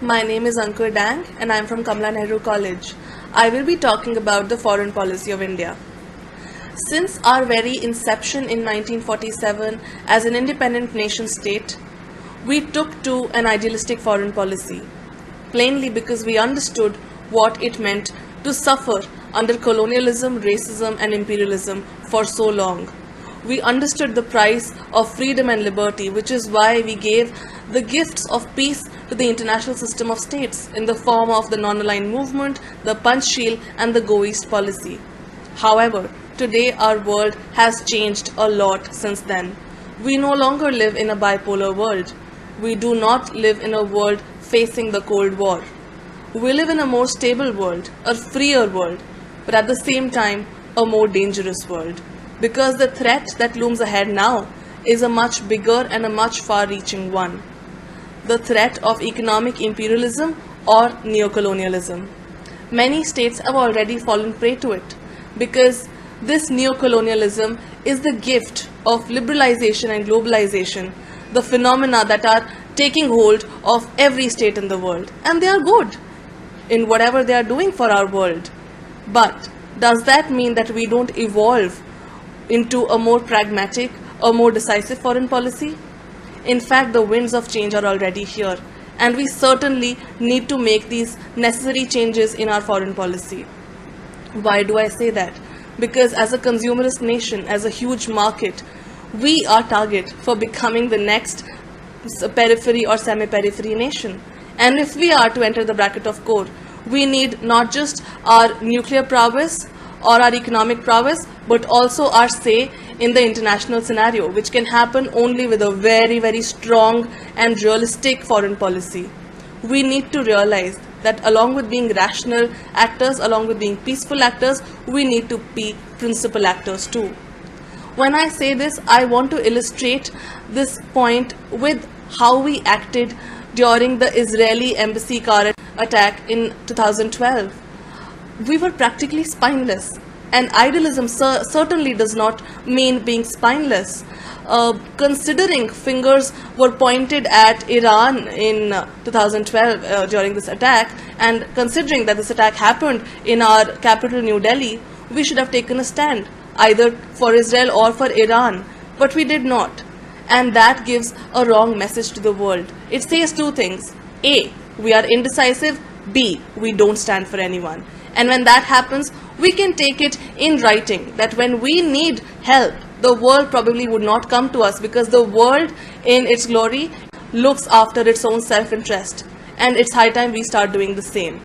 My name is Ankur Dang and I am from Kamala Nehru College. I will be talking about the foreign policy of India. Since our very inception in 1947 as an independent nation state, we took to an idealistic foreign policy, plainly because we understood what it meant to suffer under colonialism, racism and imperialism for so long. We understood the price of freedom and liberty, which is why we gave the gifts of peace to the international system of states in the form of the non-aligned movement, the Panchsheel and the Go East policy. However, today our world has changed a lot since then. We no longer live in a bipolar world. We do not live in a world facing the Cold War. We live in a more stable world, a freer world, but at the same time, a more dangerous world. Because the threat that looms ahead now is a much bigger and a much far-reaching one. The threat of economic imperialism or neocolonialism. Many states have already fallen prey to it because this neocolonialism is the gift of liberalization and globalization, the phenomena that are taking hold of every state in the world. And they are good in whatever they are doing for our world. But does that mean that we don't evolve into a more pragmatic, a more decisive foreign policy? In fact, the winds of change are already here, and we certainly need to make these necessary changes in our foreign policy. Why do I say that? Because as a consumerist nation, as a huge market, we are target for becoming the next periphery or semi-periphery nation. And if we are to enter the bracket of core, we need not just our nuclear prowess or our economic prowess, but also our say in the international scenario, which can happen only with a very, very strong and realistic foreign policy. We need to realize that along with being rational actors, along with being peaceful actors, we need to be principal actors too. When I say this, I want to illustrate this point with how we acted during the Israeli embassy car attack in 2012. We were practically spineless. And idealism certainly does not mean being spineless. Considering fingers were pointed at Iran in 2012 during this attack, and considering that this attack happened in our capital New Delhi, we should have taken a stand, either for Israel or for Iran. But we did not. And that gives a wrong message to the world. It says two things. A, we are indecisive. B, we don't stand for anyone. And when that happens, we can take it in writing that when we need help, the world probably would not come to us because the world in its glory looks after its own self-interest. And it's high time we start doing the same.